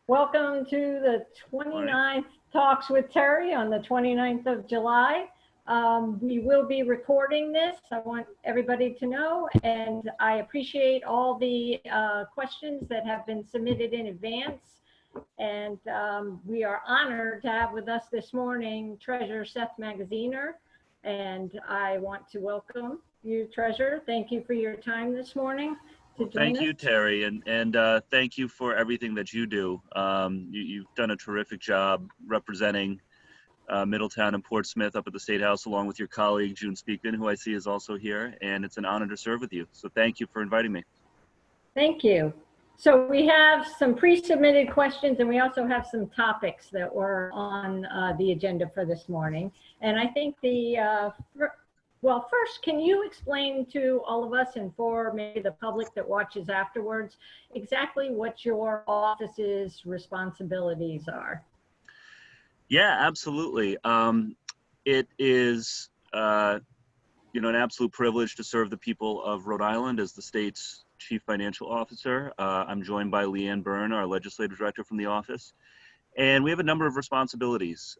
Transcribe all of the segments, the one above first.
Welcome to the 29th Talks with Terri on the 29th of July. We will be recording this. I want everybody to know, and I appreciate all the questions that have been submitted in advance. And we are honored to have with us this morning Treasurer Seth Magaziner, and I want to welcome you, Treasurer. Thank you for your time this morning. Thank you, Terri, and thank you for everything that you do. You've done a terrific job representing Middletown and Portsmouth up at the State House, along with your colleague, June Speakman, who I see is also here, and it's an honor to serve with you. So thank you for inviting me. Thank you. So we have some pre-submitted questions, and we also have some topics that were on the agenda for this morning. And I think well, first, can you explain to all of us and for maybe the public that watches afterwards exactly what your office's responsibilities are? Yeah, absolutely. It is, an absolute privilege to serve the people of Rhode Island as the state's Chief Financial Officer. I'm joined by Leanne Byrne, our Legislative Director from the office, and we have a number of responsibilities.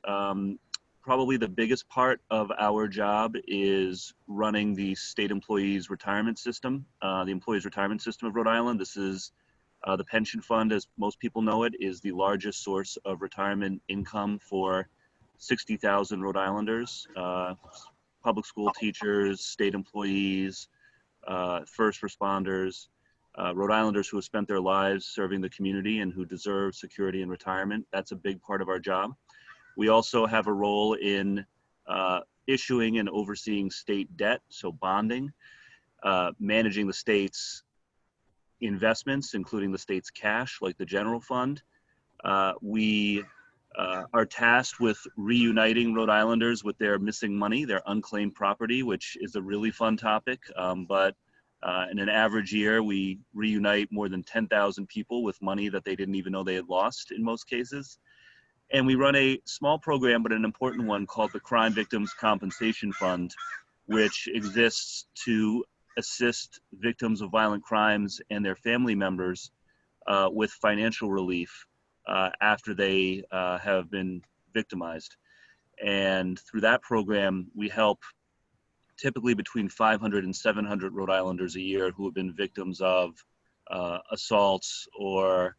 Probably the biggest part of our job is running the state employees retirement system, the employees retirement system of Rhode Island. This is the pension fund, as most people know it, is the largest source of retirement income for 60,000 Rhode Islanders, public school teachers, state employees, first responders, Rhode Islanders who have spent their lives serving the community and who deserve security in retirement. That's a big part of our job. We also have a role in issuing and overseeing state debt, so bonding, managing the state's investments, including the state's cash, like the general fund. We are tasked with reuniting Rhode Islanders with their missing money, their unclaimed property, which is a really fun topic. But in an average year, we reunite more than 10,000 people with money that they didn't even know they had lost in most cases. And we run a small program, but an important one, called the Crime Victims Compensation Fund, which exists to assist victims of violent crimes and their family members with financial relief after they have been victimized. And through that program, we help typically between 500 and 700 Rhode Islanders a year who have been victims of assaults or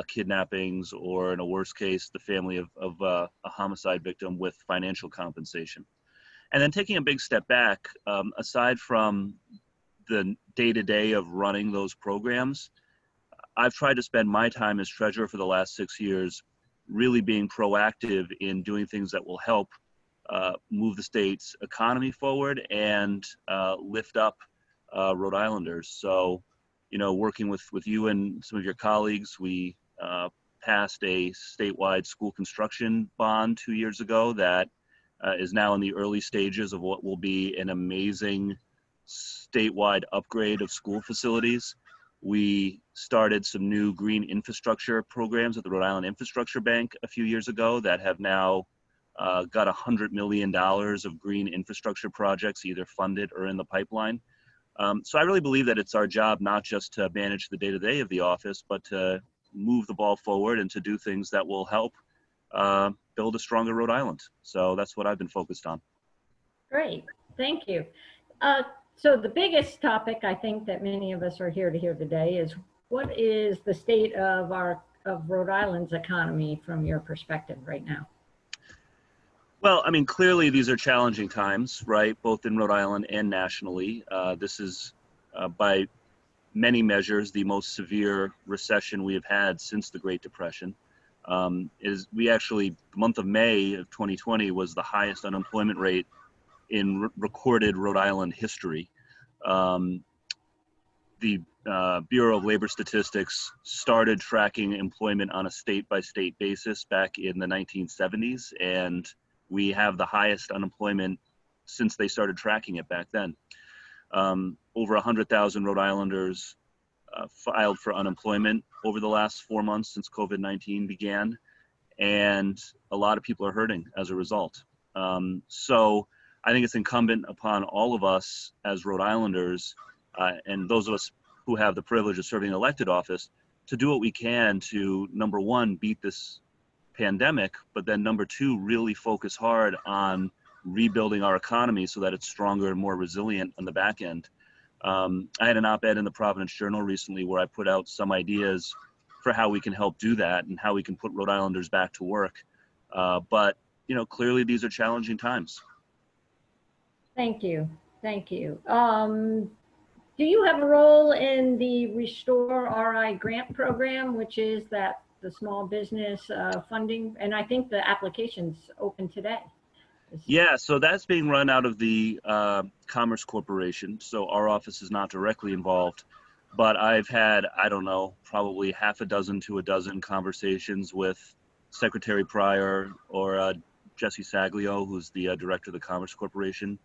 kidnappings, or in a worst case, the family of a homicide victim, with financial compensation. And then taking a big step back, aside from the day-to-day of running those programs, I've tried to spend my time as treasurer for the last 6 years really being proactive in doing things that will help move the state's economy forward and lift up Rhode Islanders. So, working with you and some of your colleagues, we passed a statewide school construction bond 2 years ago that is now in the early stages of what will be an amazing statewide upgrade of school facilities. We started some new green infrastructure programs at the Rhode Island Infrastructure Bank a few years ago that have now got $100 million of green infrastructure projects either funded or in the pipeline. So I really believe that it's our job not just to manage the day-to-day of the office, but to move the ball forward and to do things that will help build a stronger Rhode Island. So that's what I've been focused on. Great, thank you. So the biggest topic I think that many of us are here to hear today is, what is the state of Rhode Island's economy from your perspective right now? Well, I mean, clearly these are challenging times, right? Both in Rhode Island and nationally. This is, by many measures, the most severe recession we have had since the Great Depression. The month of May of 2020 was the highest unemployment rate in recorded Rhode Island history. The Bureau of Labor Statistics started tracking employment on a state-by-state basis back in the 1970s, and we have the highest unemployment since they started tracking it back then. Over 100,000 Rhode Islanders filed for unemployment over the last 4 months since COVID-19 began, and a lot of people are hurting as a result. So I think it's incumbent upon all of us as Rhode Islanders, and those of us who have the privilege of serving elected office, to do what we can to, number one, beat this pandemic, but then number two, really focus hard on rebuilding our economy so that it's stronger and more resilient on the back end. I had an op-ed in the Providence Journal recently where I put out some ideas for how we can help do that and how we can put Rhode Islanders back to work. But, you know, clearly these are challenging times. Thank you. Thank you. Do you have a role in the Restore RI grant program, which is that the small business funding? And I think the application's open today. Yeah, so that's being run out of the Commerce Corporation. So our office is not directly involved, but I've had, I don't know, probably half a dozen to a dozen conversations with Secretary Pryor or Jesse Saglio, who's the director of the Commerce Corporation,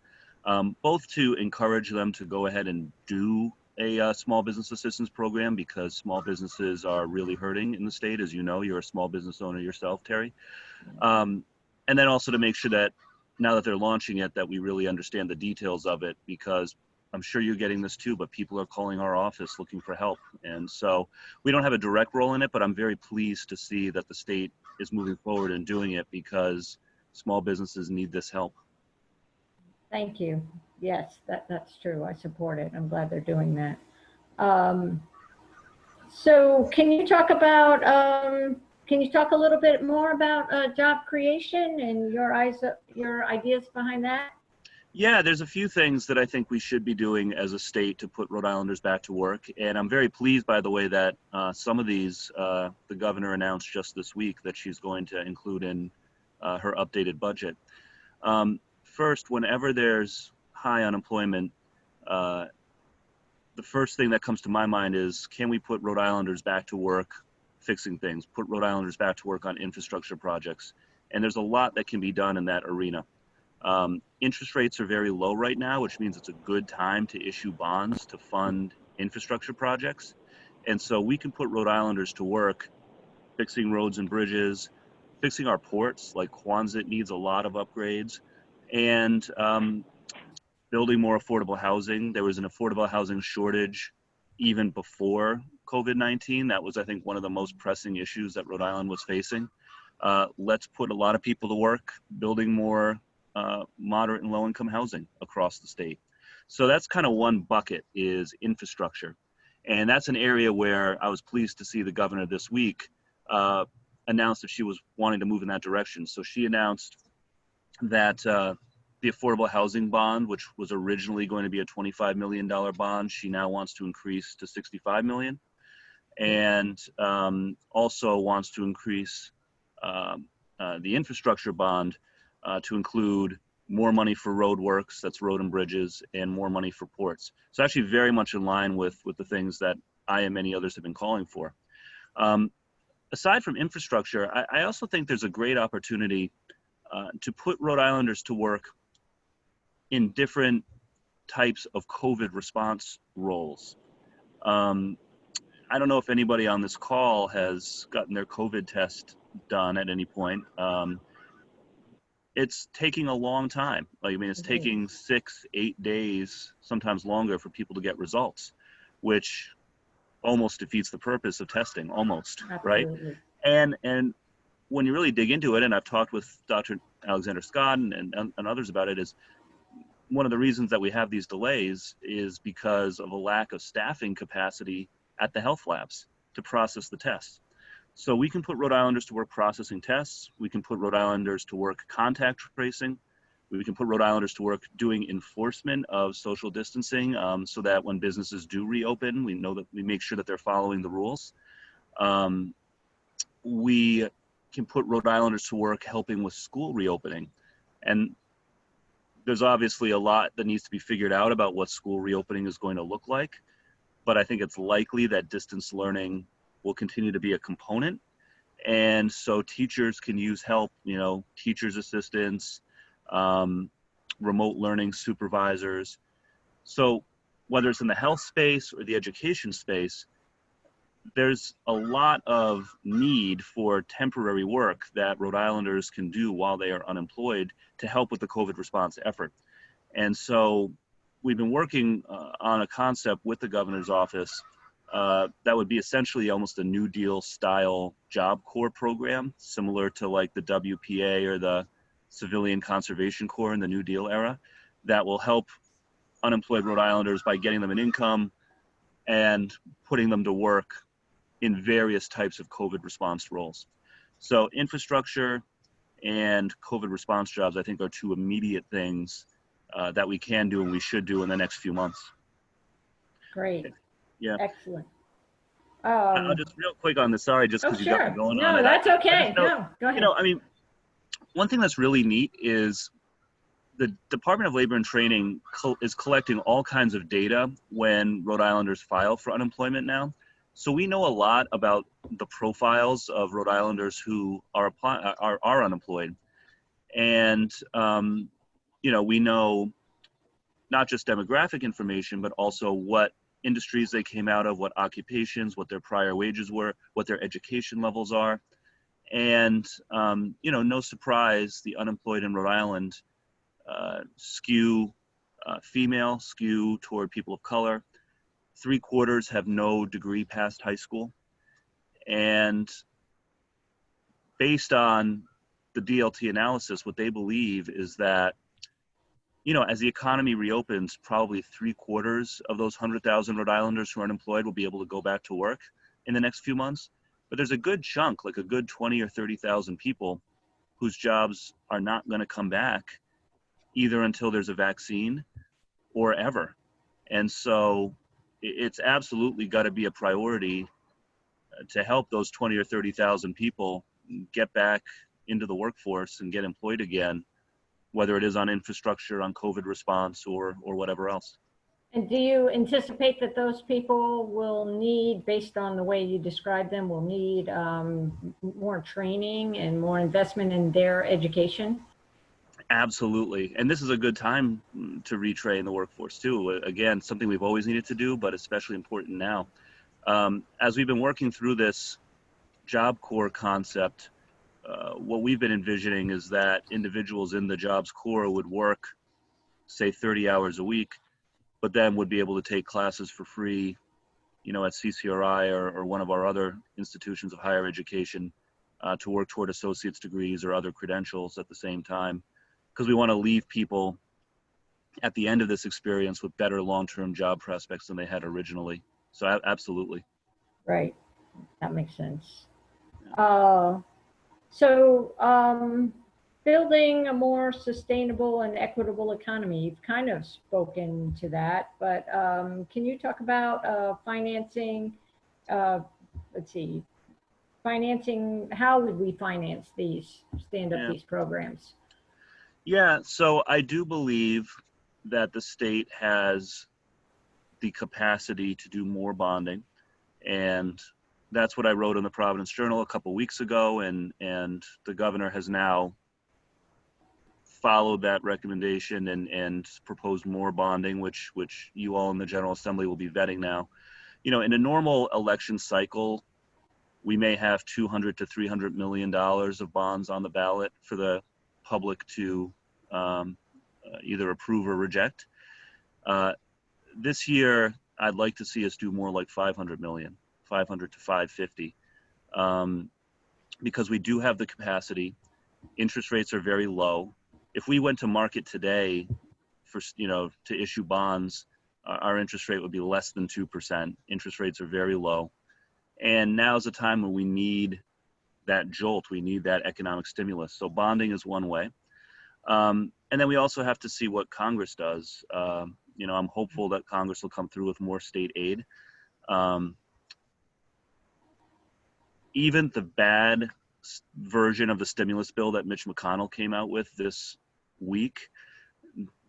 both to encourage them to go ahead and do a small business assistance program because small businesses are really hurting in the state. As you know, you're a small business owner yourself, Terry. And then also to make sure that now that they're launching it, that we really understand the details of it, because I'm sure you're getting this too, but people are calling our office looking for help. And so we don't have a direct role in it, but I'm very pleased to see that the state is moving forward and doing it because small businesses need this help. Thank you. Yes, that's true. I support it. I'm glad they're doing that. So can you talk about, can you talk a little bit more about job creation and your ideas behind that? Yeah, there's a few things that I think we should be doing as a state to put Rhode Islanders back to work. And I'm very pleased, by the way, that some of these, the governor announced just this week that she's going to include in her updated budget. First, whenever there's high unemployment, the first thing that comes to my mind is, can we put Rhode Islanders back to work fixing things, put Rhode Islanders back to work on infrastructure projects? And there's a lot that can be done in that arena. Interest rates are very low right now, which means it's a good time to issue bonds to fund infrastructure projects. And so we can put Rhode Islanders to work fixing roads and bridges, fixing our ports, like Quonset needs a lot of upgrades, and building more affordable housing. There was an affordable housing shortage even before COVID-19. That was, I think, one of the most pressing issues that Rhode Island was facing. Let's put a lot of people to work building more moderate and low-income housing across the state. So that's kind of one bucket, is infrastructure. And that's an area where I was pleased to see the governor this week announce that she was wanting to move in that direction. So she announced that the affordable housing bond, which was originally going to be a $25 million bond, she now wants to increase to $65 million. And also wants to increase the infrastructure bond to include more money for road works, that's road and bridges, and more money for ports. So actually very much in line with the things that I and many others have been calling for. Aside from infrastructure, I also think there's a great opportunity to put Rhode Islanders to work in different types of COVID response roles. I don't know if anybody on this call has gotten their COVID test done at any point. It's taking a long time. Like, I mean, it's taking 6-8 days, sometimes longer, for people to get results, which almost defeats the purpose of testing, almost. Absolutely. Right? And when you really dig into it, and I've talked with Dr. Alexander Scott and others about it, is one of the reasons that we have these delays is because of a lack of staffing capacity at the health labs to process the tests. So we can put Rhode Islanders to work processing tests. We can put Rhode Islanders to work contact tracing. We can put Rhode Islanders to work doing enforcement of social distancing so that when businesses do reopen, we know that we make sure that they're following the rules. We can put Rhode Islanders to work helping with school reopening. And there's obviously a lot that needs to be figured out about what school reopening is going to look like, but I think it's likely that distance learning will continue to be a component. And so teachers can use help, you know, teachers' assistants, remote learning supervisors. So whether it's in the health space or the education space, there's a lot of need for temporary work that Rhode Islanders can do while they are unemployed to help with the COVID response effort. And so we've been working on a concept with the governor's office that would be essentially almost a New Deal style Job Corps program, similar to like the WPA or the Civilian Conservation Corps in the New Deal era, that will help unemployed Rhode Islanders by getting them an income and putting them to work in various types of COVID response roles. So infrastructure and COVID response jobs, I think, are two immediate things that we can do and we should do in the next few months. Great. Yeah. Excellent. I'll just real quick on this. Sorry, just because you got me going on it. No, that's okay. No, go ahead. You know, I mean, one thing that's really neat is the Department of Labor and Training is collecting all kinds of data when Rhode Islanders file for unemployment now. So we know a lot about the profiles of Rhode Islanders who are unemployed. And, you know, we know not just demographic information, but also what industries they came out of, what occupations, what their prior wages were, what their education levels are. And, you know, no surprise, the unemployed in Rhode Island skew female, skew toward people of color. 3/4 have no degree past high school. And based on the DLT analysis, what they believe is that, you know, as the economy reopens, probably 3/4 of those 100,000 Rhode Islanders who are unemployed will be able to go back to work in the next few months. But there's a good chunk, like a good 20 or 30,000 people whose jobs are not going to come back either until there's a vaccine or ever. And so it's absolutely got to be a priority to help those 20 or 30,000 people get back into the workforce and get employed again, whether it is on infrastructure, on COVID response, or whatever else. And do you anticipate that those people will need, based on the way you describe them, will need more training and more investment in their education? Absolutely. And this is a good time to retrain the workforce too. Again, something we've always needed to do, but especially important now. As we've been working through this Job Corps concept, what we've been envisioning is that individuals in the Jobs Corps would work, say, 30 hours a week, but then would be able to take classes for free, you know, at CCRI or one of our other institutions of higher education to work toward associate's degrees or other credentials at the same time. Because we want to leave people at the end of this experience with better long-term job prospects than they had originally. So absolutely. Right, that makes sense. Building a more sustainable and equitable economy, you've kind of spoken to that, but can you talk about financing, financing, how would we finance these, these programs? Yeah, so I do believe that the state has the capacity to do more bonding, and that's what I wrote in the Providence Journal a couple weeks ago, and the governor has now followed that recommendation and proposed more bonding, which you all in the General Assembly will be vetting now. You know, in a normal election cycle, we may have $200 to $300 million of bonds on the ballot for the public to either approve or reject. This year, I'd like to see us do more like 500 million, 500 to 550, because we do have the capacity. Interest rates are very low. If we went to market today for, you know, to issue bonds, our interest rate would be less than 2%. Interest rates are very low. And now's a time when we need that jolt. We need that economic stimulus. So bonding is one way. And then we also have to see what Congress does. You know, I'm hopeful that Congress will come through with more state aid. Even the bad version of the stimulus bill that Mitch McConnell came out with this week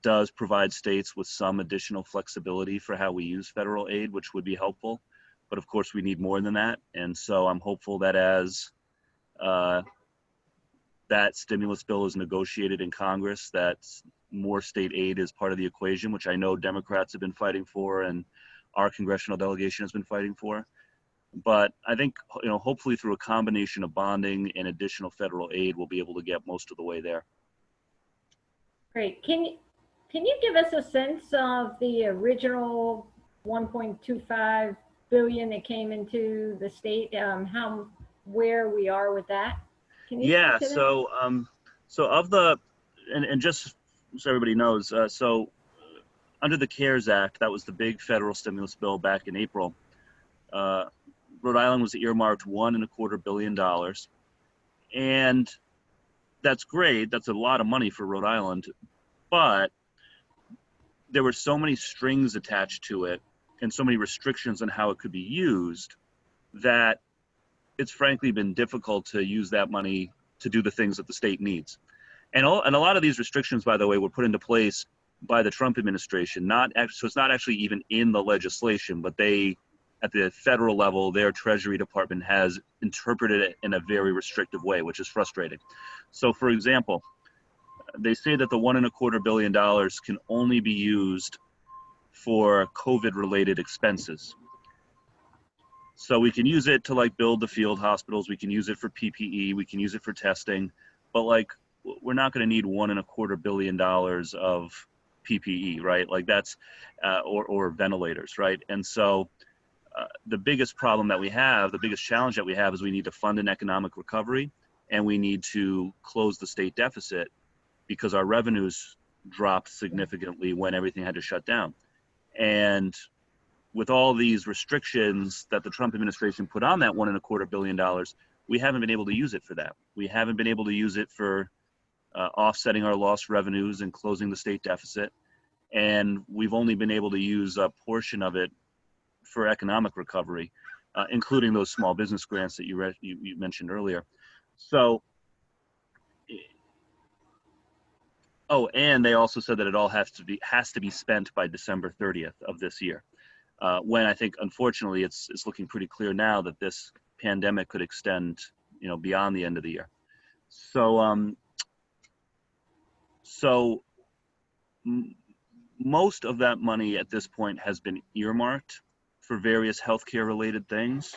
does provide states with some additional flexibility for how we use federal aid, which would be helpful. But of course, we need more than that. And so I'm hopeful that as that stimulus bill is negotiated in Congress, that more state aid is part of the equation, which I know Democrats have been fighting for and our congressional delegation has been fighting for. But I think, you know, hopefully through a combination of bonding and additional federal aid, we'll be able to get most of the way there. Great. Can you give us a sense of the original 1.25 billion that came into the state, where we are with that. Can you speak to that? So of the, and just so everybody knows, so under the CARES Act, that was the big federal stimulus bill back in April. Rhode Island was earmarked $1.25 billion, and that's great. That's a lot of money for Rhode Island, but there were so many strings attached to it and so many restrictions on how it could be used that it's frankly been difficult to use that money to do the things that the state needs. And a lot of these restrictions, by the way, were put into place by the Trump administration. So it's not actually even in the legislation, but they, at the federal level, their Treasury Department has interpreted it in a very restrictive way, which is frustrating. So for example, they say that the $1.25 billion can only be used for COVID-related expenses. So we can use it to like build the field hospitals. We can use it for PPE. We can use it for testing, but like we're not going to need $1.25 billion of PPE, right? Like that's or ventilators, right? And so the biggest problem that we have, the biggest challenge that we have, is we need to fund an economic recovery, and we need to close the state deficit because our revenues dropped significantly when everything had to shut down. And with all these restrictions that the Trump administration put on that $1.25 billion, we haven't been able to use it for that. We haven't been able to use it for offsetting our lost revenues and closing the state deficit. And we've only been able to use a portion of it for economic recovery, including those small business grants that you mentioned earlier. So, and they also said that it all has to be spent by December 30th of this year. When I think, unfortunately, it's looking pretty clear now that this pandemic could extend, beyond the end of the year. So most of that money at this point has been earmarked for various healthcare related things.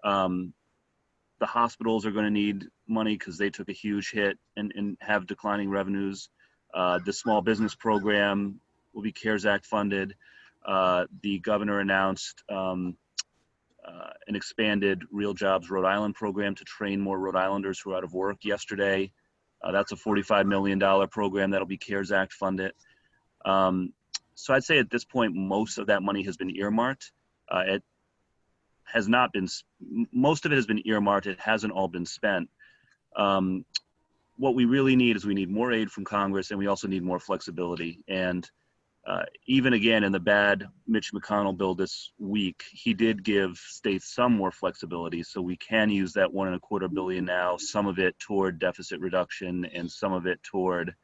The hospitals are going to need money because they took a huge hit and have declining revenues. The small business program will be CARES Act funded. The governor announced an expanded Real Jobs Rhode Island program to train more Rhode Islanders who are out of work yesterday. That's a $45 million program that'll be CARES Act funded. So I'd say at this point, most of that money has been earmarked. It has not been, most of it has been earmarked. It hasn't all been spent. What we really need is we need more aid from Congress, and we also need more flexibility. And even again, in the bad Mitch McConnell bill this week, he did give states some more flexibility. So we can use that $1.25 billion now, some of it toward deficit reduction and some of it toward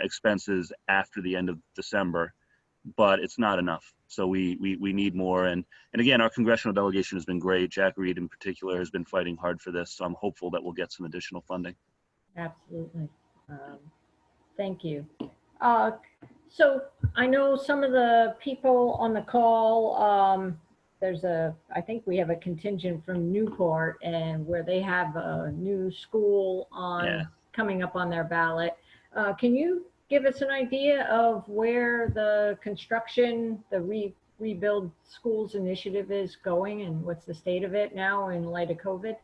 expenses after the end of December, but it's not enough. So we need more. And again, our congressional delegation has been great. Jack Reed in particular has been fighting hard for this. So I'm hopeful that we'll get some additional funding. Absolutely. Thank you. So I know some of the people on the call, I think we have a contingent from Newport, and where they have a new school coming up on their ballot. Can you give us an idea of where the construction, the Rebuild Schools initiative is going, and what's the state of it now in light of COVID?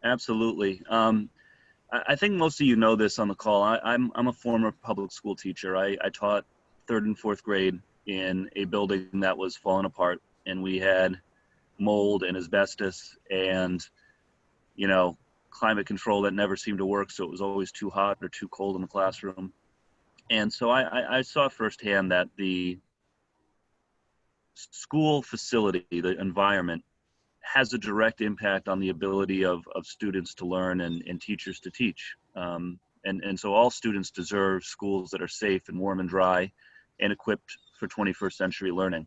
Absolutely. I think most of you know this on the call. I'm a former public school teacher. I taught 3rd and 4th grade in a building that was falling apart, and we had mold and asbestos and, climate control that never seemed to work. So it was always too hot or too cold in the classroom. And so I saw firsthand that the school facility, the environment, has a direct impact on the ability of students to learn and teachers to teach. And so all students deserve schools that are safe and warm and dry and equipped for 21st century learning.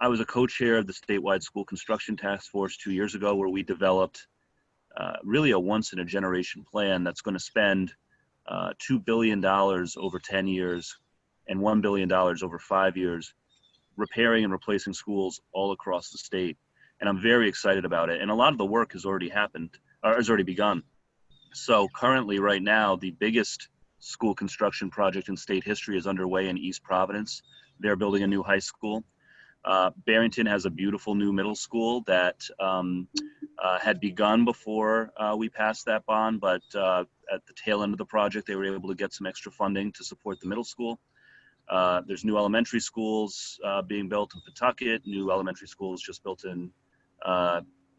I was a co-chair of the statewide school construction task force 2 years ago, where we developed really a once-in-a-generation plan that's going to spend $2 billion over 10 years and $1 billion over 5 years repairing and replacing schools all across the state. And I'm very excited about it. And a lot of the work has already happened, or has already begun. So currently, right now, the biggest school construction project in state history is underway in East Providence. They're building a new high school. Barrington has a beautiful new middle school that had begun before we passed that bond, but at the tail end of the project, they were able to get some extra funding to support the middle school. There's new elementary schools being built in Pawtucket, new elementary schools just built in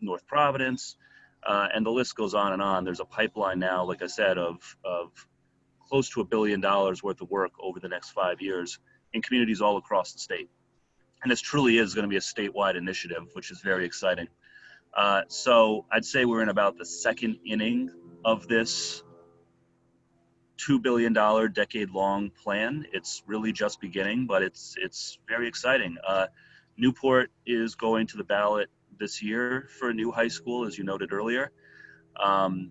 North Providence, and the list goes on and on. There's a pipeline now, like I said, of close to $1 billion worth of work over the next 5 years in communities all across the state. And this truly is going to be a statewide initiative, which is very exciting. So I'd say we're in about the second inning of this $2 billion decade-long plan. It's really just beginning, but it's very exciting. Newport is going to the ballot this year for a new high school, as you noted earlier. The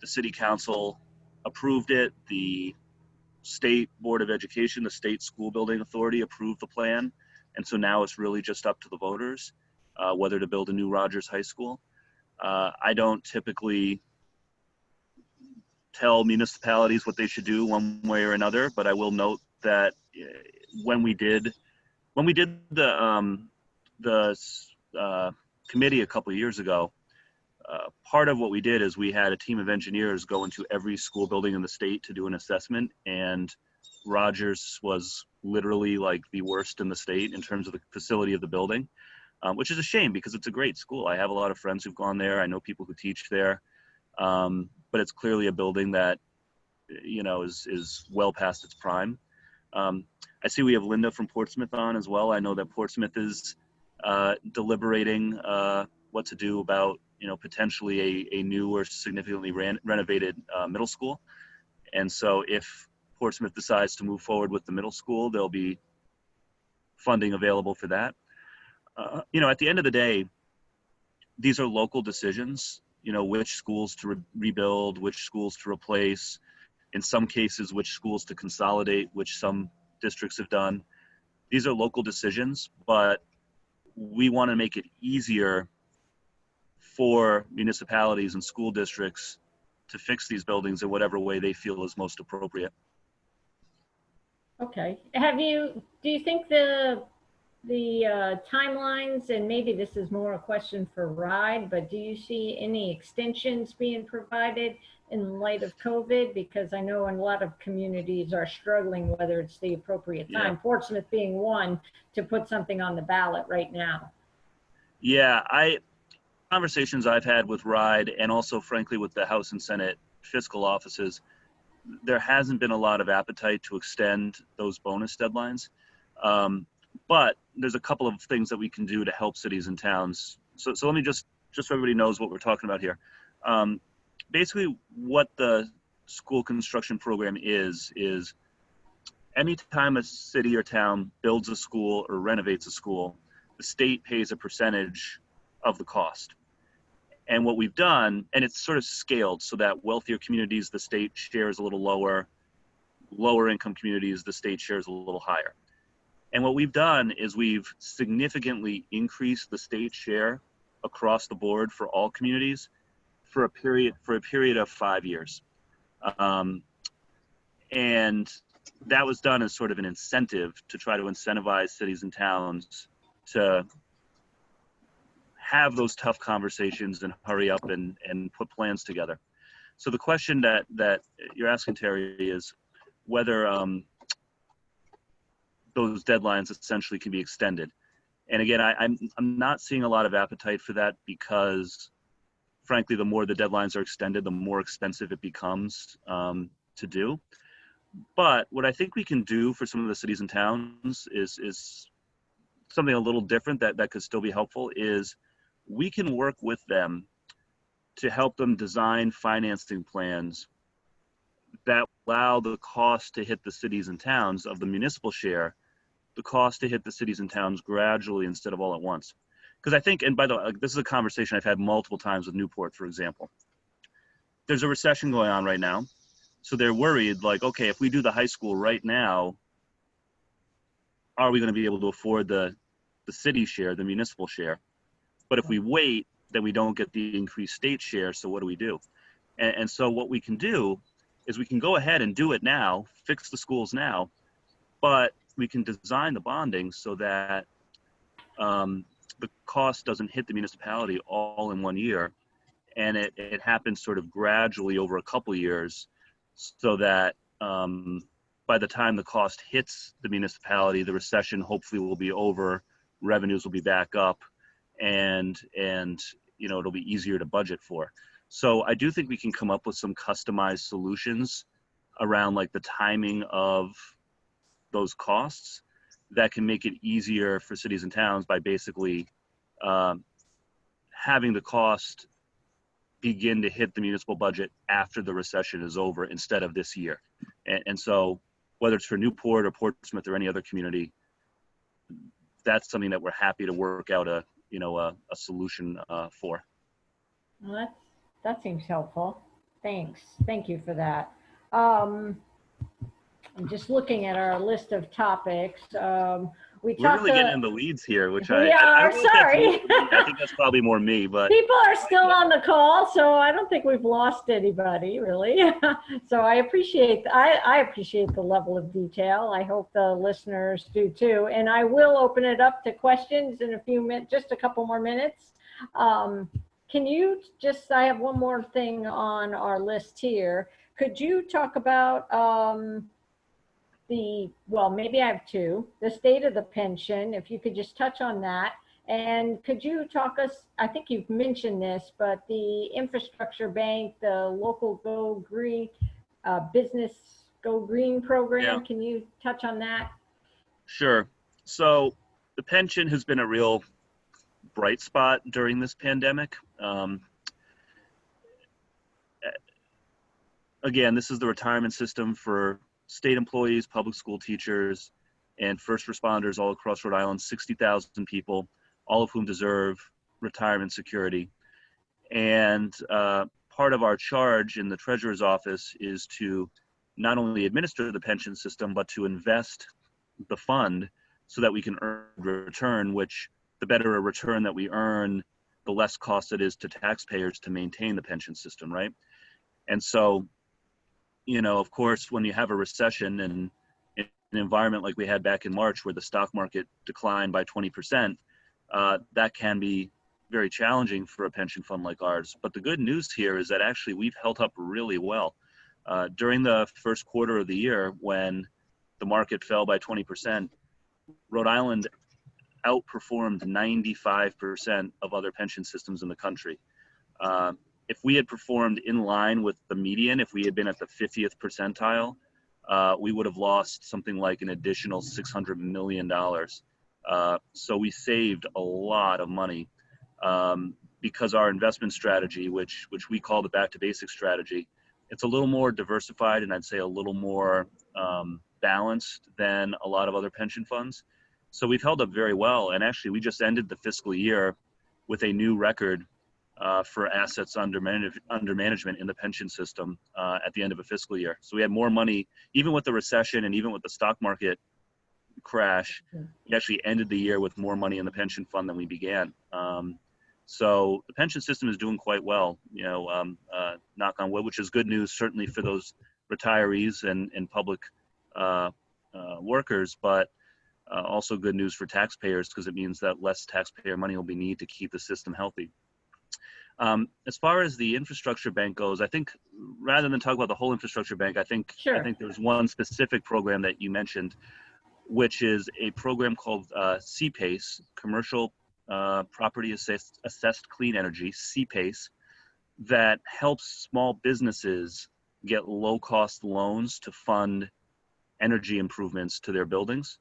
city council approved it. The state board of education, the state school building authority, approved the plan. And so now it's really just up to the voters whether to build a new Rogers High School. I don't typically tell municipalities what they should do one way or another, but I will note that when we did the committee a couple of years ago, part of what we did is we had a team of engineers go into every school building in the state to do an assessment, and Rogers was literally like the worst in the state in terms of the facility of the building, which is a shame because it's a great school. I have a lot of friends who've gone there. I know people who teach there, but it's clearly a building that, you know, is well past its prime. I see we have Linda from Portsmouth on as well. I know that Portsmouth is deliberating what to do about, you know, potentially a new or significantly renovated middle school. And so if Portsmouth decides to move forward with the middle school, there'll be funding available for that. You know, at the end of the day, these are local decisions, you know, which schools to rebuild, which schools to replace, in some cases, which schools to consolidate, which some districts have done. These are local decisions, but we want to make it easier for municipalities and school districts to fix these buildings in whatever way they feel is most appropriate. Okay. Do you think the timelines, and maybe this is more a question for RIDE, but do you see any extensions being provided in light of COVID? Because I know a lot of communities are struggling whether it's the appropriate time, Yeah. Portsmouth being one, to put something on the ballot right now. Yeah, conversations I've had with RIDE and also frankly with the House and Senate fiscal offices, there hasn't been a lot of appetite to extend those bonus deadlines. But there's a couple of things that we can do to help cities and towns. So let me just so everybody knows what we're talking about here. Basically what the school construction program is anytime a city or town builds a school or renovates a school, the state pays a percentage of the cost. And what we've done, and it's sort of scaled so that wealthier communities, the state shares a little lower income communities, the state shares a little higher. And what we've done is we've significantly increased the state share across the board for all communities for a period of 5 years. And that was done as sort of an incentive to try to incentivize cities and towns to have those tough conversations and hurry up and put plans together. So the question that you're asking, Terri, is whether those deadlines essentially can be extended. And again, I'm not seeing a lot of appetite for that because, frankly, the more the deadlines are extended, the more expensive it becomes to do. But what I think we can do for some of the cities and towns is something a little different that could still be helpful. Is we can work with them to help them design financing plans that allow the cost to hit the cities and towns of the municipal share, the cost to hit the cities and towns gradually instead of all at once. Because I think, and by the way, this is a conversation I've had multiple times with Newport, for example. There's a recession going on right now. So they're worried, like, okay, if we do the high school right now, are we going to be able to afford the city share, the municipal share? But if we wait, then we don't get the increased state share. So what do we do? And so what we can do is we can go ahead and do it now, fix the schools now, but we can design the bonding so that the cost doesn't hit the municipality all in one year, and it happens sort of gradually over a couple years, so that by the time the cost hits the municipality, the recession hopefully will be over, revenues will be back up, and it'll be easier to budget for. So I do think we can come up with some customized solutions around like the timing of those costs that can make it easier for cities and towns by basically having the cost begin to hit the municipal budget after the recession is over instead of this year. And so whether it's for Newport or Portsmouth or any other community, that's something that we're happy to work out a solution for. Well, that seems helpful. Thanks. Thank you for that. I'm just looking at our list of topics. We're really getting in the weeds here, which we I are don't know if sorry. I think that's probably more me, but People are still on the call, so I don't think we've lost anybody really. So I appreciate the level of detail. I hope the listeners do too. And I will open it up to questions in a few minutes, just a couple more minutes. Can you just, I have one more thing on our list here. Could you talk about maybe I have two, the state of the pension, if you could just touch on that. And could you talk us, I think you've mentioned this, but the infrastructure bank, the local Go Green, business Go Green program, Can you touch on that? Sure. So the pension has been a real bright spot during this pandemic. Again, this is the retirement system for state employees, public school teachers, and first responders all across Rhode Island, 60,000 people, all of whom deserve retirement security. And part of our charge in the treasurer's office is to not only administer the pension system, but to invest the fund so that we can earn return, which the better a return that we earn, the less cost it is to taxpayers to maintain the pension system, right? And so, of course, when you have a recession and in an environment like we had back in March where the stock market declined by 20%, that can be very challenging for a pension fund like ours. But the good news here is that actually we've held up really well. During the first quarter of the year, when the market fell by 20%, Rhode Island outperformed 95% of other pension systems in the country. If we had performed in line with the median, if we had been at the 50th percentile, we would have lost something like an additional $600 million. So we saved a lot of money because our investment strategy, which we call the back to basics strategy, it's a little more diversified and I'd say a little more balanced than a lot of other pension funds. So we've held up very well. And actually, we just ended the fiscal year with a new record for assets under management in the pension system at the end of a fiscal year. So we had more money, even with the recession and even with the stock market crash, we actually ended the year with more money in the pension fund than we began. So the pension system is doing quite well, knock on wood, which is good news, certainly for those retirees and public workers, but also good news for taxpayers because it means that less taxpayer money will be needed to keep the system healthy. As far as the infrastructure bank goes, I think rather than talk about the whole infrastructure bank, I think there's one specific program that you mentioned, which is a program called CPACE, Commercial Property Assessed Clean Energy, CPACE, that helps small businesses get low-cost loans to fund energy improvements to their buildings.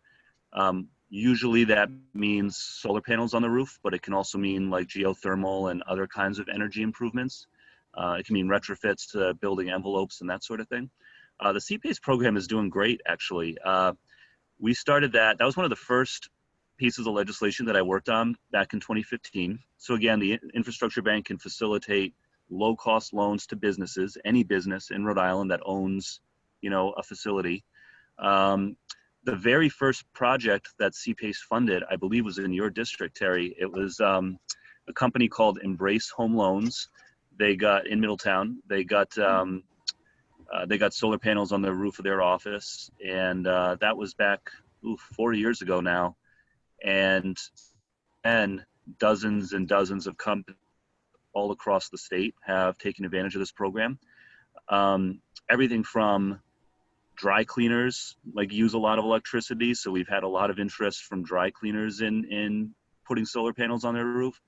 Usually that means solar panels on the roof, but it can also mean like geothermal and other kinds of energy improvements. It can mean retrofits to building envelopes and that sort of thing. The CPACE program is doing great, actually. We started that. That was one of the first pieces of legislation that I worked on back in 2015. So again, the infrastructure bank can facilitate low-cost loans to businesses, any business in Rhode Island that owns, a facility. The very first project that CPACE funded, I believe, was in your district, Terri. It was a company called Embrace Home Loans. They got in Middletown. They got solar panels on the roof of their office, and that was back 4 years ago now. And again, dozens and dozens of companies all across the state have taken advantage of this program. Everything from dry cleaners, like, use a lot of electricity, so we've had a lot of interest from dry cleaners in putting solar panels on their roof,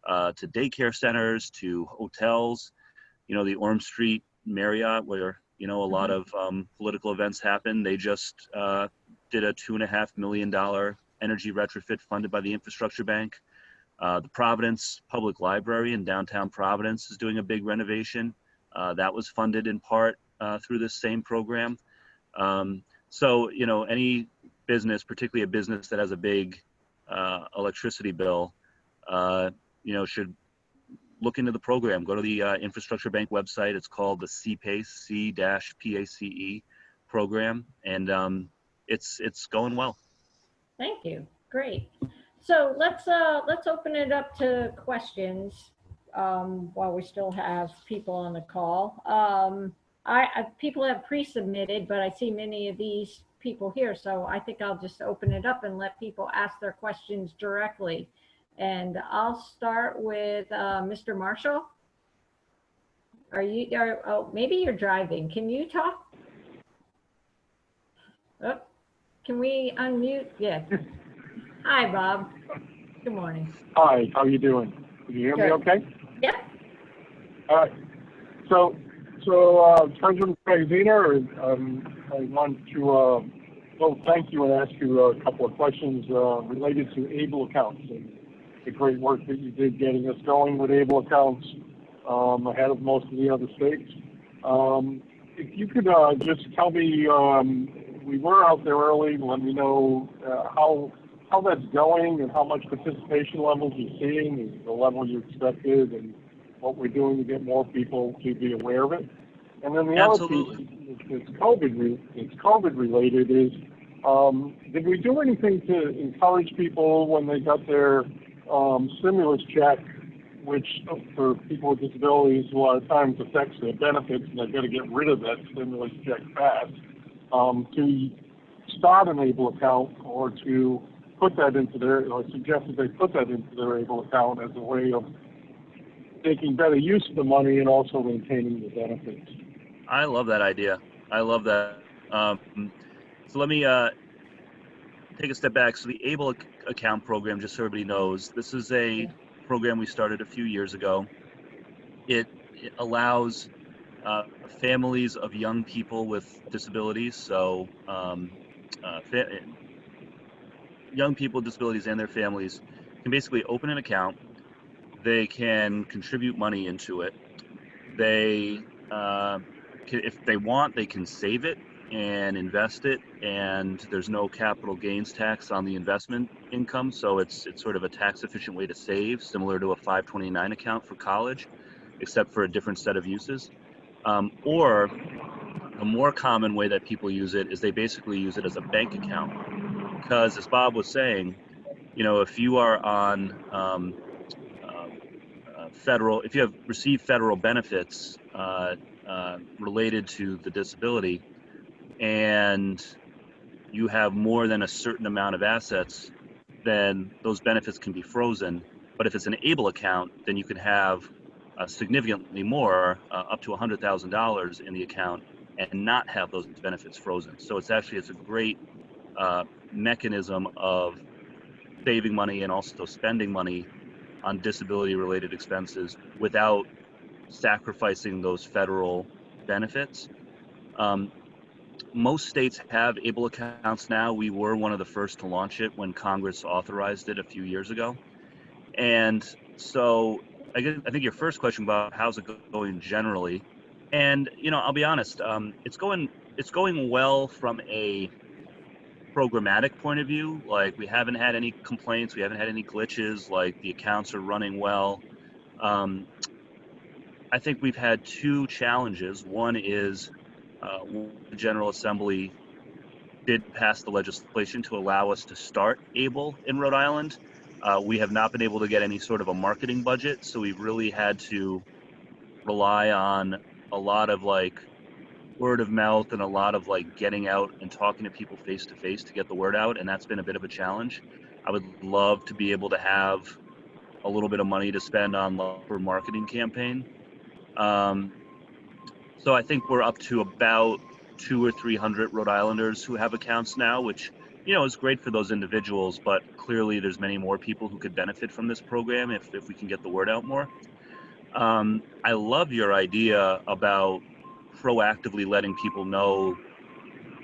to daycare centers, to hotels. You know, the Orm Street Marriott, where, you know, a lot of political events happen, they just did a $2.5 million energy retrofit funded by the Infrastructure Bank. The Providence Public Library in downtown Providence is doing a big renovation. That was funded in part through this same program. So, you know, any business, particularly a business that has a big electricity bill, you know, should look into the program. Go to the Infrastructure Bank website. It's called the CPACE, C-PACE program, and it's going well. Thank you. Great. So let's open it up to questions while we still have people on the call. People have pre-submitted, but I see many of these people here, so I think I'll just open it up and let people ask their questions directly. And I'll start with Mr. Marshall. Oh, maybe you're driving. Can you talk? Oh, can we unmute? Yeah. Hi, Bob. Good morning. Hi, how you doing? Can you hear me okay? Yep. All right. So Seth Magaziner, I want to thank you and ask you a couple of questions related to ABLE accounts and the great work that you did getting us going with ABLE accounts ahead of most of the other states. If you could just tell me, we were out there early, let me know how that's going and how much participation levels you're seeing, is the level you expected, and what we're doing to get more people to be aware of it. And then the Absolutely. other piece that's COVID related is, did we do anything to encourage people when they got their stimulus check, which for people with disabilities a lot of times affects their benefits, and they've got to get rid of that stimulus check fast, to start an ABLE account, or to put that into or suggest that they put that into their ABLE account as a way of making better use of the money and also maintaining the benefits. I love that idea. I love that. So let me take a step back. So the ABLE account program, just so everybody knows, this is a program we started a few years ago. It allows families of young people with disabilities, so young people with disabilities and their families can basically open an account. They can contribute money into it. They, if they want, they can save it and invest it, and there's no capital gains tax on the investment income, so it's sort of a tax efficient way to save, similar to a 529 account for college, except for a different set of uses. Or a more common way that people use it is they basically use it as a bank account, because as Bob was saying, you know, if you are on if you have received federal benefits related to the disability, and you have more than a certain amount of assets, then those benefits can be frozen. But if it's an ABLE account, then you can have significantly more, up to $100,000 in the account, and not have those benefits frozen. So it's a great mechanism of saving money and also spending money on disability-related expenses without sacrificing those federal benefits. Most states have ABLE accounts now. We were one of the first to launch it when Congress authorized it a few years ago. And so I think your first question about how's it going generally, and you know, I'll be honest, it's going well from a programmatic point of view. Like, we haven't had any complaints, we haven't had any glitches, like the accounts are running well. I think we've had two challenges. One is the General Assembly did pass the legislation to allow us to start ABLE in Rhode Island. We have not been able to get any sort of a marketing budget, so we've really had to rely on a lot of like word of mouth and a lot of like getting out and talking to people face to face to get the word out, and that's been a bit of a challenge. I would love to be able to have a little bit of money to spend on for marketing campaign. So I think we're up to about 200 or 300 Rhode Islanders who have accounts now, which, you know, is great for those individuals, but clearly there's many more people who could benefit from this program if we can get the word out more. I love your idea about proactively letting people know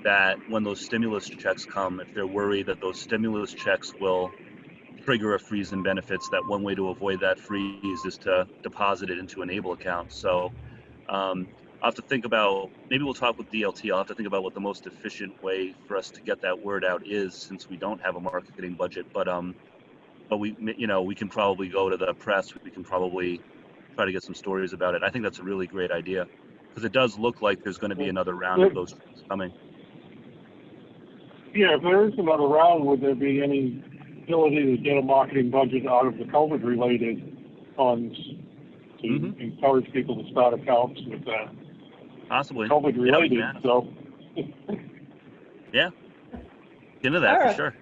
that when those stimulus checks come, if they're worried that those stimulus checks will trigger a freeze in benefits, that one way to avoid that freeze is to deposit it into an ABLE account. So I'll have to think about, maybe we'll talk with DLT. I'll have to think about what the most efficient way for us to get that word out is, since we don't have a marketing budget. But we, you know, we can probably go to the press. We can probably try to get some stories about it. I think that's a really great idea, because it does look like there's going to be another round of those coming. Yeah, if there is another round, would there be any ability to get a marketing budget out of the COVID-related funds to encourage people to start accounts with that? Possibly. COVID-related, yeah. So. Yeah. Into that for sure.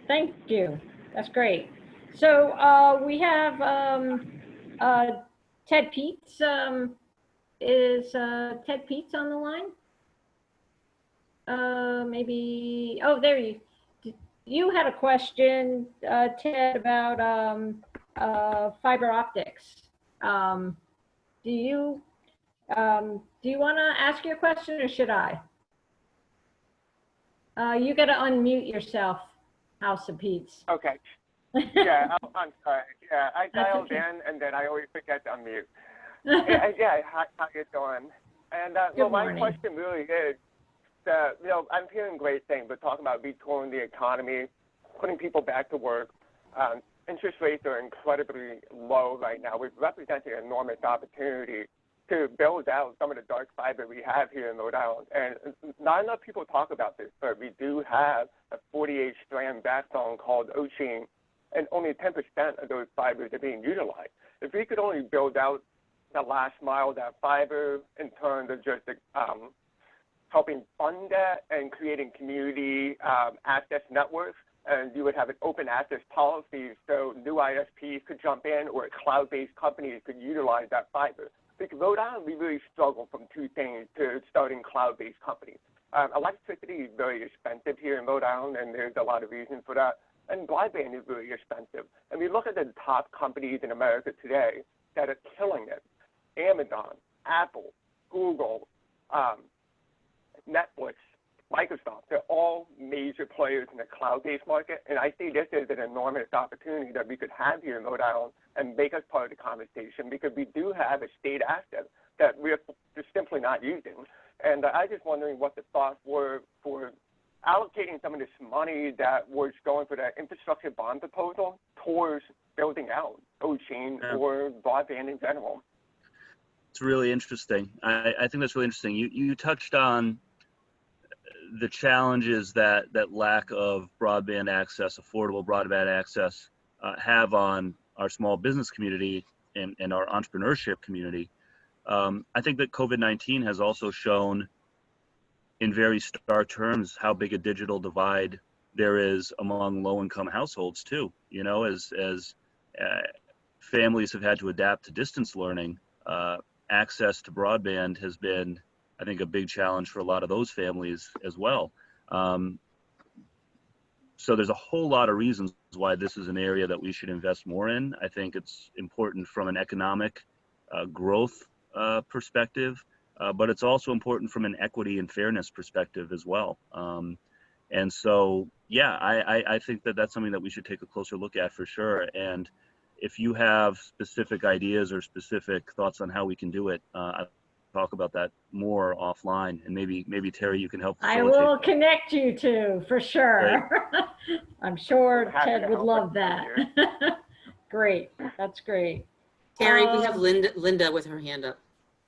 Thank you. That's great. So we have Ted Peets. Is Ted Peets on the line? Maybe. Oh, there you had a question, Ted, about fiber optics. Do you want to ask your question, or should I? You got to unmute yourself, House of Peets. Okay. Yeah, I'm sorry. Yeah, I dialed in and then I always forget to unmute. Yeah, how you doing? And well, my question really is that, you know, I'm hearing great things, but talking about retooling the economy, putting people back to work. Interest rates are incredibly low right now, which represents an enormous opportunity to build out some of the dark fiber we have here in Rhode Island. And not enough people talk about this, but we do have a 48-strand backbone called Ocean, and only 10% of those fibers are being utilized. If we could only build out the last mile of that fiber in terms of just helping fund that and creating community access networks, and you would have an open access policy so new ISPs could jump in or cloud-based companies could utilize that fiber. Because Rhode Island, we really struggle from two things to starting cloud-based companies. Electricity is very expensive here in Rhode Island, and there's a lot of reasons for that. And broadband is really expensive. And we look at the top companies in America today that are killing it. Amazon, Apple, Google, Netflix, Microsoft, they're all major players in the cloud-based market. And I see this as an enormous opportunity that we could have here in Rhode Island and make us part of the conversation, because we do have a state asset that we're just simply not using. And I was just wondering what the thoughts were for allocating some of this money that was going for that infrastructure bond proposal towards building out Ocean or broadband in general. It's really interesting. I think that's really interesting. You touched on the challenges that lack of broadband access, affordable broadband access, have on our small business community and our entrepreneurship community. I think that COVID-19 has also shown in very stark terms how big a digital divide there is among low-income households too. You know, as families have had to adapt to distance learning, access to broadband has been, I think, a big challenge for a lot of those families as well. So there's a whole lot of reasons why this is an area that we should invest more in. I think it's important from an economic growth perspective, but it's also important from an equity and fairness perspective as well. And so, yeah, I think that that's something that we should take a closer look at for sure. And if you have specific ideas or specific thoughts on how we can do it, I'll talk about that more offline, and maybe Terri, you can help facilitate. I will connect you to, for sure. I'm sure Ted would love that. Great, that's great. Terri, we have Linda with her hand up.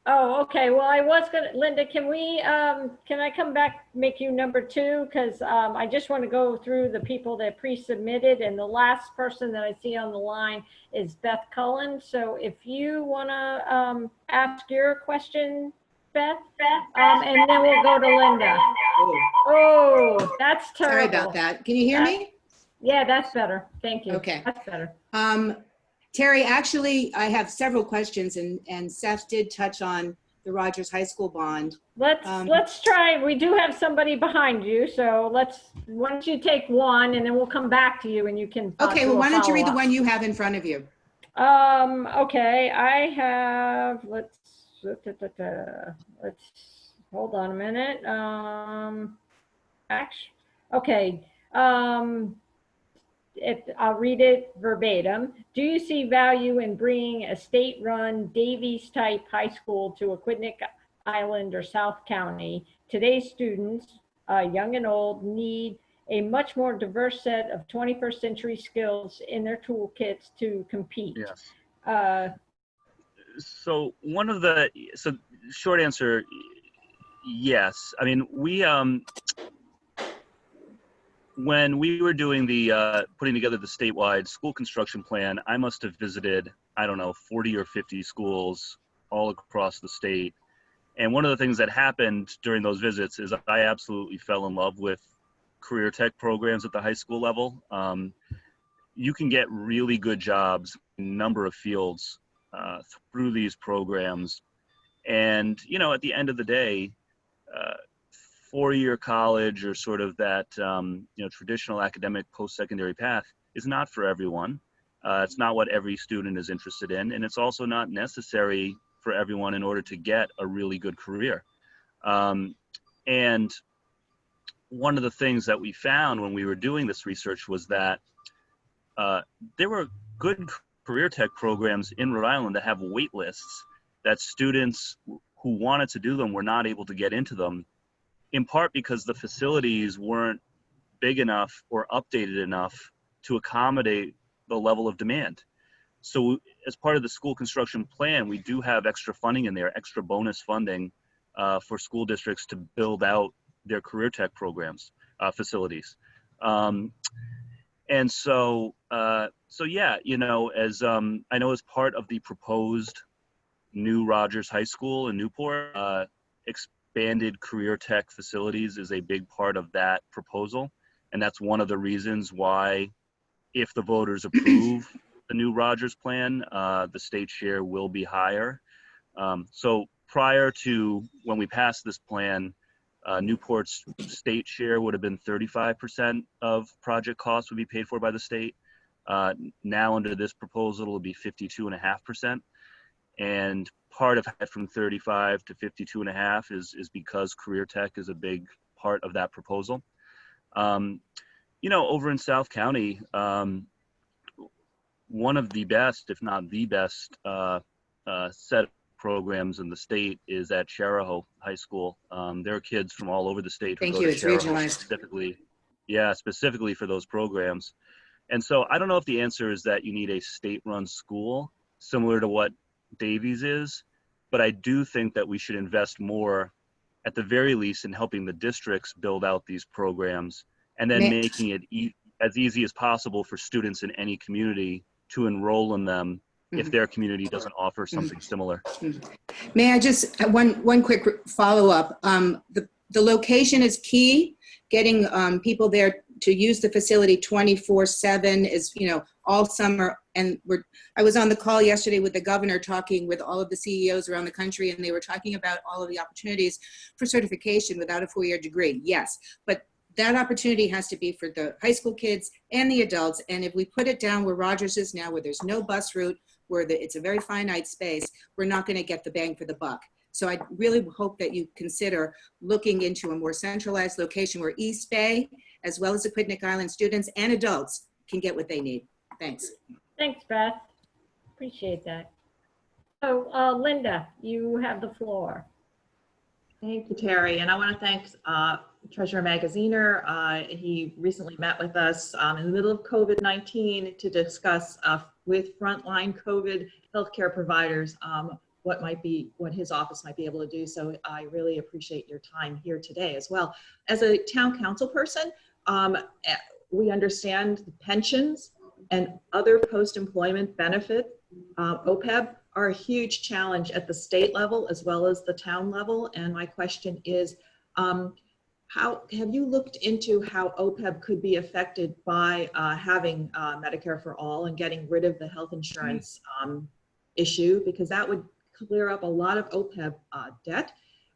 Oh, okay. Well, I was gonna, Linda, can I come back, make you number 2? Because I just want to go through the people that pre-submitted, and the last person that I see on the line is Beth Cullen. So if you want to ask your question, Beth, and then we'll go to Linda. Oh, that's terrible. Sorry about that. Can you hear me? Yeah, that's better. Thank you. Okay. That's better. Terry, actually, I have several questions, and Seth did touch on the Rogers High School bond. Let's try. We do have somebody behind you, so why don't you take one, and then we'll come back to you, and you can. Okay, well, why don't you read the one you have in front of you? Okay, I have. Let's hold on a minute. Okay. I'll read it verbatim. Do you see value in bringing a state-run Davies-type high school to Aquidneck Island or South County? Today's students, young and old, need a much more diverse set of 21st century skills in their toolkits to compete. Yes. So short answer, yes. I mean, when we were doing the putting together the statewide school construction plan, I must have visited, I don't know, 40 or 50 schools all across the state. And one of the things that happened during those visits is I absolutely fell in love with career tech programs at the high school level. You can get really good jobs in a number of fields through these programs. And, you know, at the end of the day, four-year college or sort of that, traditional academic post-secondary path is not for everyone. It's not what every student is interested in, and it's also not necessary for everyone in order to get a really good career. And one of the things that we found when we were doing this research was that there were good career tech programs in Rhode Island that have wait lists that students who wanted to do them were not able to get into them, in part because the facilities weren't big enough or updated enough to accommodate the level of demand. So as part of the school construction plan, we do have extra funding in there, extra bonus funding for school districts to build out their career tech programs, facilities. And so yeah, you know, as I know as part of the proposed new Rogers High School in Newport, expanded career tech facilities is a big part of that proposal. And that's one of the reasons why, if the voters approve the new Rogers plan, the state share will be higher. So prior to when we passed this plan, Newport's state share would have been 35% of project costs would be paid for by the state. Now under this proposal, it'll be 52.5%. And part of that from 35 to 52.5 is because career tech is a big part of that proposal. You know, over in South County, one of the best, if not the best, set of programs in the state is at Charahoe High School. There are kids from all over the state who go to Charahoe specifically for those programs. And so I don't know if the answer is that you need a state-run school similar to what Davies is, but I do think that we should invest more, at the very least, in helping the districts build out these programs, and then making it as easy as possible for students in any community to enroll in them if their community doesn't offer something similar. May I just, one quick follow-up. The location is key. Getting people there to use the facility 24/7 is, you know, all summer. And I was on the call yesterday with the governor talking with all of the CEOs around the country, and they were talking about all of the opportunities for certification without a 4-year degree. Yes, but that opportunity has to be for the high school kids and the adults. And if we put it down where Rogers is now, where there's no bus route, where it's a very finite space, we're not going to get the bang for the buck. So I really hope that you consider looking into a more centralized location where East Bay, as well as Aquidneck Island students and adults, can get what they need. Thanks. Thanks, Beth. Appreciate that. So, Linda, you have the floor. Thank you, Terry. And I want to thank Treasurer Magaziner. He recently met with us in the middle of COVID-19 to discuss with frontline COVID healthcare providers what his office might be able to do. So I really appreciate your time here today as well. As a town council person, we understand the pensions and other post-employment benefit, OPEB, are a huge challenge at the state level as well as the town level. And my question is, how have you looked into how OPEB could be affected by having Medicare for all and getting rid of the health insurance issue? Because that would clear up a lot of OPEB debt.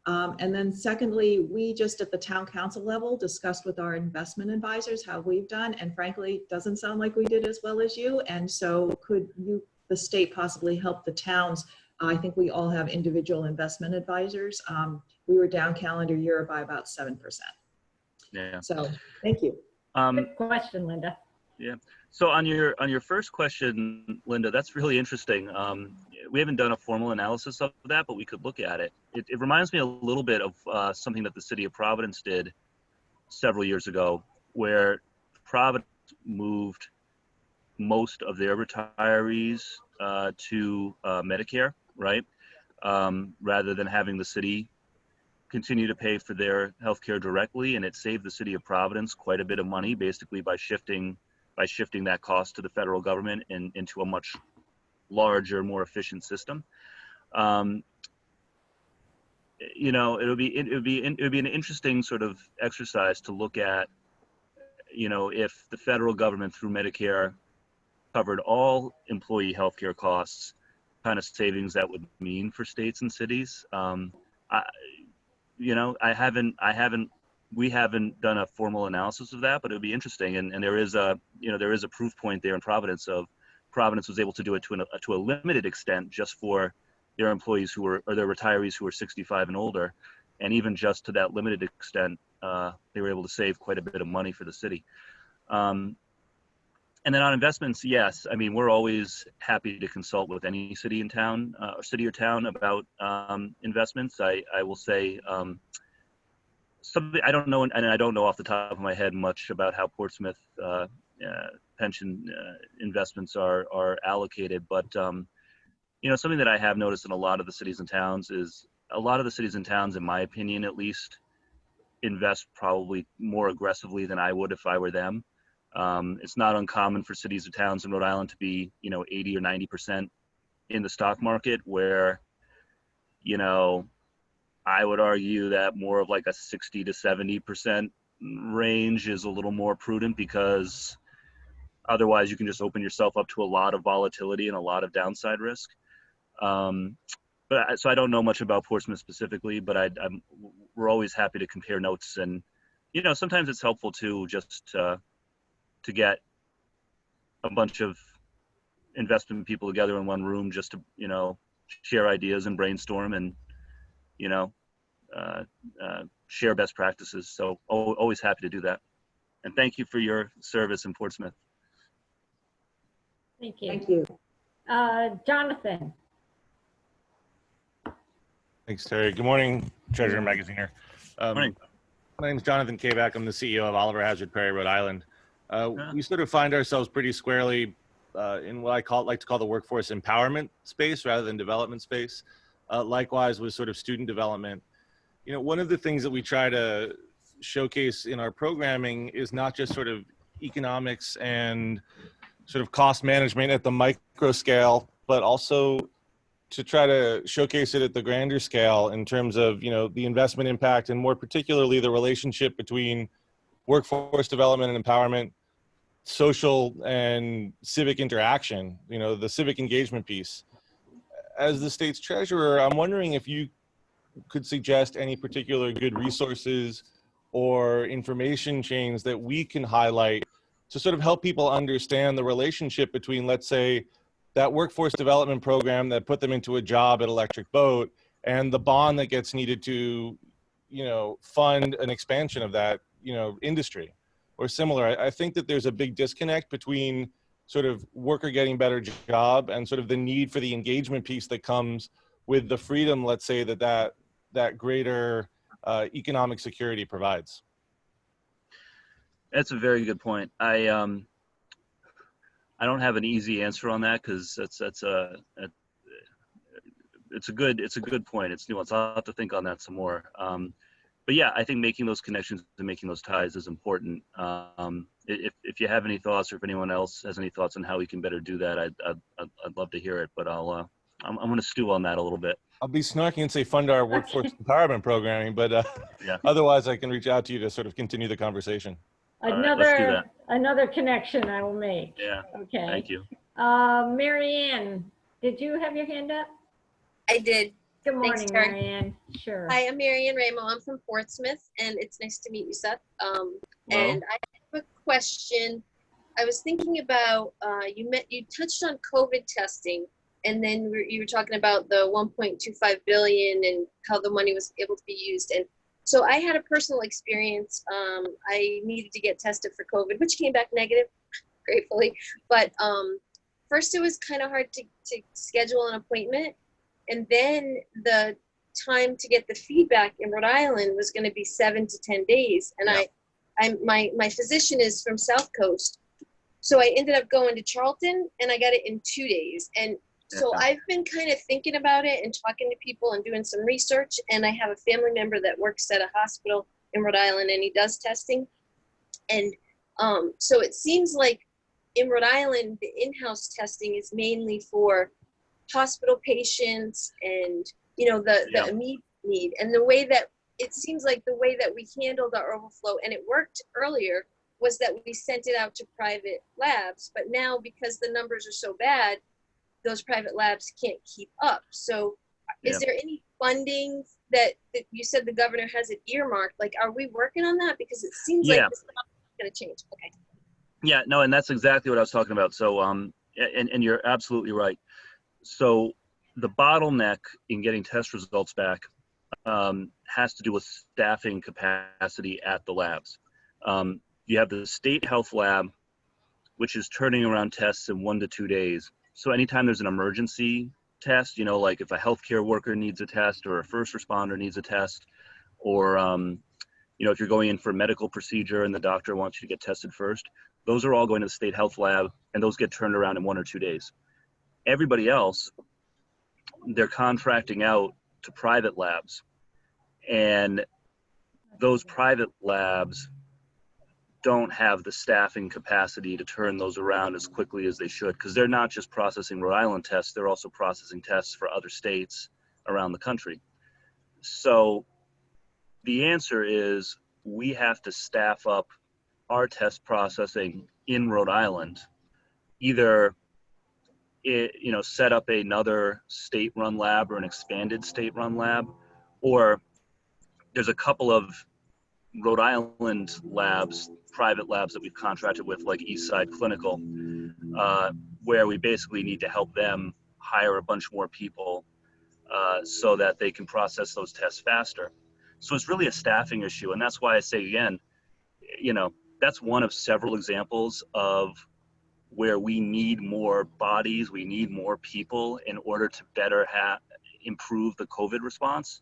And then secondly, we just at the town council level discussed with our investment advisors how we've done, and frankly, it doesn't sound like we did as well as you. And so could you, the state, possibly help the towns? I think we all have individual investment advisors. We were down calendar year by about 7%. Yeah. So thank you. Good question, Linda. Yeah. So on your first question, Linda, that's really interesting. We haven't done a formal analysis of that, but we could look at it. It reminds me a little bit of something that the city of Providence did several years ago, where Providence moved most of their retirees to Medicare, right? Rather than having the city continue to pay for their healthcare directly, and it saved the city of Providence quite a bit of money, basically by shifting that cost to the federal government and into a much larger, more efficient system. You know, it would be an interesting sort of exercise to look at, you know, if the federal government through Medicare covered all employee healthcare costs, kind of savings that would mean for states and cities. We haven't done a formal analysis of that, but it would be interesting. And there is a proof point there in Providence of Providence was able to do it to a limited extent just for their employees or their retirees who were 65 and older. And even just to that limited extent, they were able to save quite a bit of money for the city. And then on investments, yes, I mean, we're always happy to consult with any city or town about investments. I will say, something I don't know, and I don't know off the top of my head much about how Portsmouth pension investments are allocated, but you know, something that I have noticed in a lot of the cities and towns is a lot of the cities and towns, in my opinion at least, invest probably more aggressively than I would if I were them. It's not uncommon for cities or towns in Rhode Island to be, you know, 80 or 90% in the stock market, where, you know, I would argue that more of like a 60 to 70% range is a little more prudent, because otherwise you can just open yourself up to a lot of volatility and a lot of downside risk. So I don't know much about Portsmouth specifically, but we're always happy to compare notes. And, you know, sometimes it's helpful to just to get a bunch of investment people together in one room just to, you know, share ideas and brainstorm and, you know, share best practices. So always happy to do that. And thank you for your service in Portsmouth. Thank you. Thank you. Jonathan. Thanks, Terry. Good morning, Treasurer Magaziner. Morning. My name is Jonathan Kavak. I'm the CEO of Oliver Hazard Perry, Rhode Island. We sort of find ourselves pretty squarely in what I like to call the workforce empowerment space rather than development space. Likewise with sort of student development. You know, one of the things that we try to showcase in our programming is not just sort of economics and sort of cost management at the micro scale, but also to try to showcase it at the grander scale in terms of, you know, the investment impact and more particularly the relationship between workforce development and empowerment, social and civic interaction, you know, the civic engagement piece. As the state's treasurer, I'm wondering if you could suggest any particular good resources or information chains that we can highlight to sort of help people understand the relationship between, let's say, that workforce development program that put them into a job at Electric Boat and the bond that gets needed to, you know, fund an expansion of that, you know, industry or similar. I think that there's a big disconnect between sort of worker getting better job and sort of the need for the engagement piece that comes with the freedom, let's say, that greater economic security provides. That's a very good point. I don't have an easy answer on that, because it's a good point. It's nuanced. I'll have to think on that some more. But yeah, I think making those connections and making those ties is important. If you have any thoughts, or if anyone else has any thoughts on how we can better do that, I'd love to hear it. But I'll I'm going to stew on that a little bit. I'll be snarky and say fund our workforce empowerment programming, but Yeah. otherwise I can reach out to you to sort of continue the conversation. All right, let's do that. Another connection I will make. Yeah. Okay. Thank you. Mary Ann, did you have your hand up? I did. Good morning, Thanks, Terri. Mary Ann. Sure. Hi, I'm Mary Ann Ramo. I'm from Portsmouth, and it's nice to meet you, Seth. And I have a question. I was thinking about you touched on COVID testing, and then you were talking about the 1.25 billion and how the money was able to be used. And so I had a personal experience. I needed to get tested for COVID, which came back negative, gratefully. But first, it was kind of hard to schedule an appointment, and then the time to get the feedback in Rhode Island was going to be 7 to 10 days. And my physician is from South Coast. So I ended up going to Charlton, and I got it in 2 days. And so I've been kind of thinking about it and talking to people and doing some research. And I have a family member that works at a hospital in Rhode Island, and he does testing. And so it seems like in Rhode Island, the in-house testing is mainly for hospital patients and, the immediate need. And the way that it seems like the way that we handled our overflow, and it worked earlier, was that we sent it out to private labs. But now, because the numbers are so bad, those private labs can't keep up. So is there any funding that you said the governor has it earmarked? Like, are we working on that? Because it seems like this is not going to change. Okay. Yeah, no, and that's exactly what I was talking about. So, and you're absolutely right. So the bottleneck in getting test results back has to do with staffing capacity at the labs. You have the state health lab, which is turning around tests in 1 to 2 days. So anytime there's an emergency test, like if a healthcare worker needs a test or a first responder needs a test, or, if you're going in for a medical procedure and the doctor wants you to get tested first, those are all going to the state health lab, and those get turned around in 1 or 2 days. Everybody else, they're contracting out to private labs, and those private labs don't have the staffing capacity to turn those around as quickly as they should, because they're not just processing Rhode Island tests, they're also processing tests for other states around the country. So the answer is we have to staff up our test processing in Rhode Island, either set up another state-run lab or an expanded state-run lab, or there's a couple of Rhode Island labs, private labs that we've contracted with, like Eastside Clinical, where we basically need to help them hire a bunch more people so that they can process those tests faster. So it's really a staffing issue, and that's why I say again, that's one of several examples of where we need more bodies, we need more people in order to better improve the COVID response.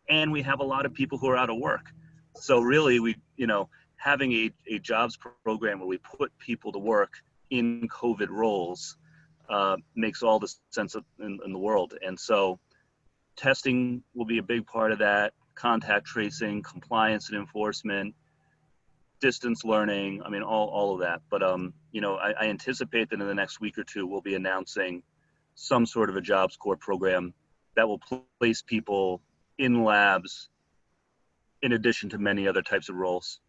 And we have a lot of people who are out of work. So really, having a jobs program where we put people to work in COVID roles makes all the sense in the world. And so testing will be a big part of that, contact tracing, compliance and enforcement, distance learning, all of that. But, I anticipate that in the next week or two, we'll be announcing some sort of a Jobs Corps program that will place people in labs in addition to many other types of roles.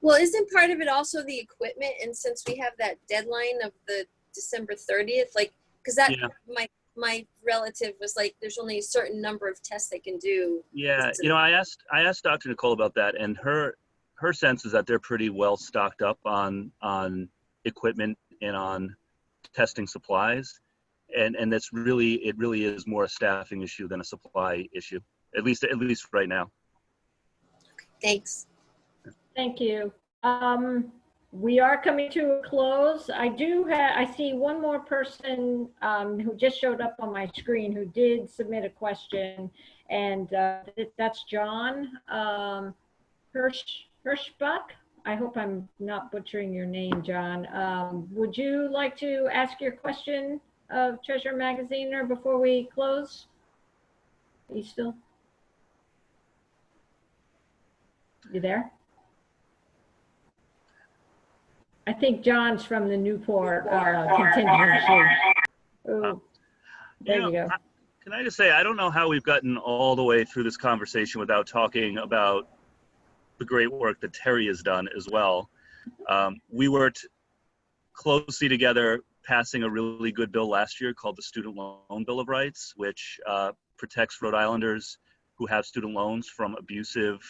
Well, isn't part of it also the equipment? And since we have that deadline of the December 30th, because my relative was like, there's only a certain number of tests they can do. Yeah, I asked Dr. Nicole about that, and her sense is that they're pretty well stocked up on equipment and on testing supplies, and it really is more a staffing issue than a supply issue, at least right now. Thanks. Thank you. We are coming to a close. I see one more person who just showed up on my screen who did submit a question, and that's John Hirschbuck. I hope I'm not butchering your name, John. Would you like to ask your question of Treasurer Magaziner before we close? Are you still? You there? I think John's from the Newport contingency. Ooh. There you go. Can I just say, I don't know how we've gotten all the way through this conversation without talking about the great work that Terri has done as well. We worked closely together passing a really good bill last year called the Student Loan Bill of Rights, which protects Rhode Islanders who have student loans from abusive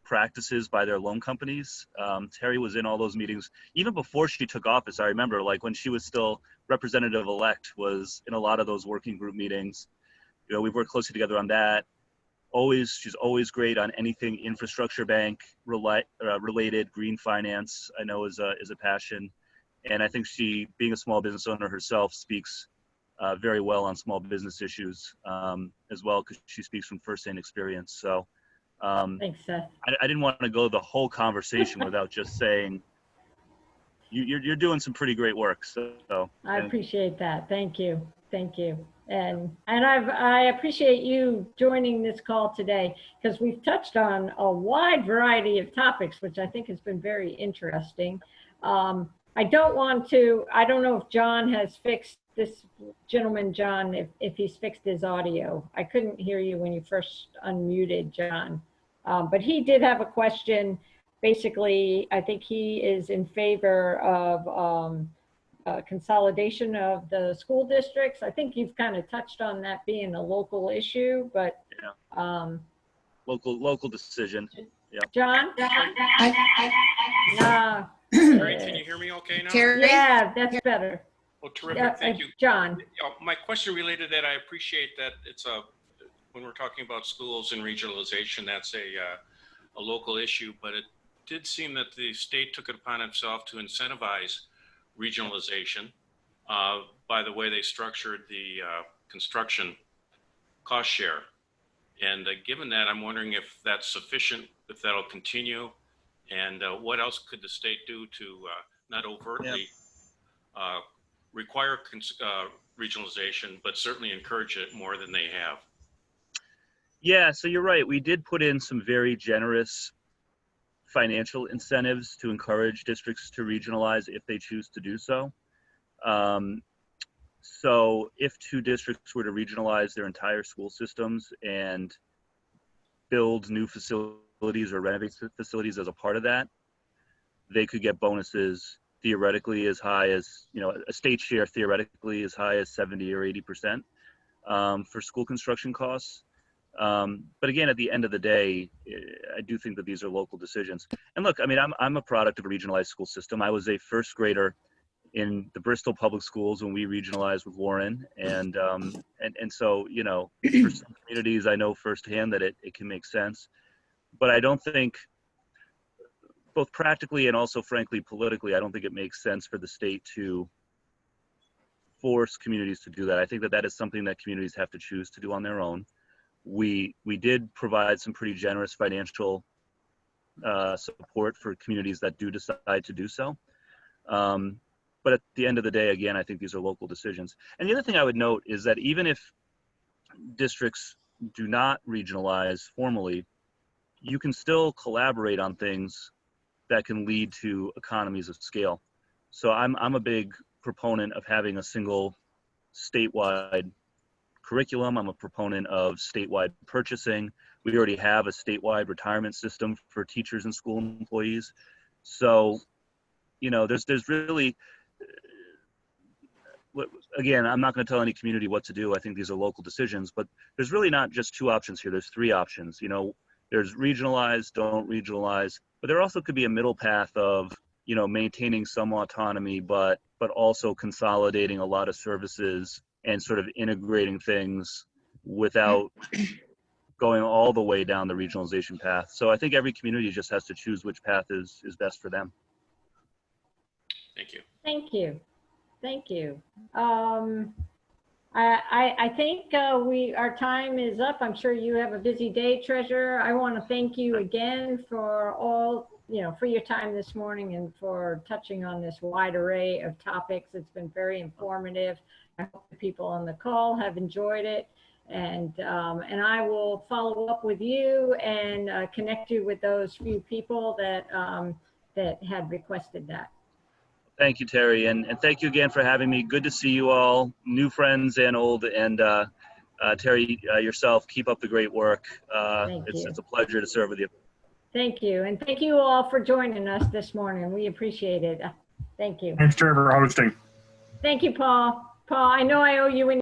practices by their loan companies. Terri was in all those meetings even before she took office. I remember, like, when she was still representative-elect, was in a lot of those working group meetings. You know, we've worked closely together on that. She's always great on anything infrastructure bank related. Green finance, I know, is a passion. And I think she, being a small business owner herself, speaks very well on small business issues as well, because she speaks from firsthand experience. So Thanks, Seth. I didn't want to go the whole conversation without just saying you're doing some pretty great work. So I appreciate that. Thank you. Thank you. And I appreciate you joining this call today, because we've touched on a wide variety of topics, which I think has been very interesting. I don't know if John has fixed this gentleman, John, if he's fixed his audio. I couldn't hear you when you first unmuted, John. But he did have a question. Basically, I think he is in favor of consolidation of the school districts. I think you've kind of touched on that being a local issue, but yeah. Local decision. Yeah. John? Terri, can you hear me okay now? Terri? Yeah, that's better. Well, terrific. Thank you. John. My question related to that, I appreciate that it's when we're talking about schools and regionalization, that's a local issue, but it did seem that the state took it upon itself to incentivize regionalization by the way they structured the construction cost share. And given that, I'm wondering if that's sufficient, if that'll continue, and what else could the state do to not overtly require regionalization, but certainly encourage it more than they have? Yeah, so you're right. We did put in some very generous financial incentives to encourage districts to regionalize if they choose to do so. So if 2 districts were to regionalize their entire school systems and build new facilities or renovate facilities as a part of that, they could get bonuses theoretically as high as, a state share theoretically as high as 70 or 80% for school construction costs. But again, at the end of the day, I do think that these are local decisions. And look, I mean, I'm a product of a regionalized school system. I was a first grader in the Bristol public schools when we regionalized with Warren. And so, for some communities, I know firsthand that it can make sense. But I don't think, both practically and also frankly politically, I don't think it makes sense for the state to force communities to do that. I think that is something that communities have to choose to do on their own. We did provide some pretty generous financial support for communities that do decide to do so. But at the end of the day, again, I think these are local decisions. And the other thing I would note is that even if districts do not regionalize formally, you can still collaborate on things that can lead to economies of scale. So I'm a big proponent of having a single statewide curriculum. I'm a proponent of statewide purchasing. We already have a statewide retirement system for teachers and school employees. So, there's really, again, I'm not going to tell any community what to do. I think these are local decisions, but there's really not just 2 options here. There's 3 options. There's regionalize, don't regionalize, but there also could be a middle path of, maintaining some autonomy, but also consolidating a lot of services and sort of integrating things without going all the way down the regionalization path. So I think every community just has to choose which path is best for them. Thank you. Thank you. Thank you. I think our time is up. I'm sure you have a busy day, Treasurer. I want to thank you again for all, for your time this morning and for touching on this wide array of topics. It's been very informative. I hope the people on the call have enjoyed it. And I will follow up with you and connect you with those few people that had requested that. Thank you, Terry, and thank you again for having me. Good to see you all, new friends and old. And Terry, yourself, keep up the great work. It's a pleasure to serve with you. Thank you. And thank you all for joining us this morning. We appreciate it. Thank you. Thanks, Terry, for hosting. Thank you, Paul. Paul, I know I owe you an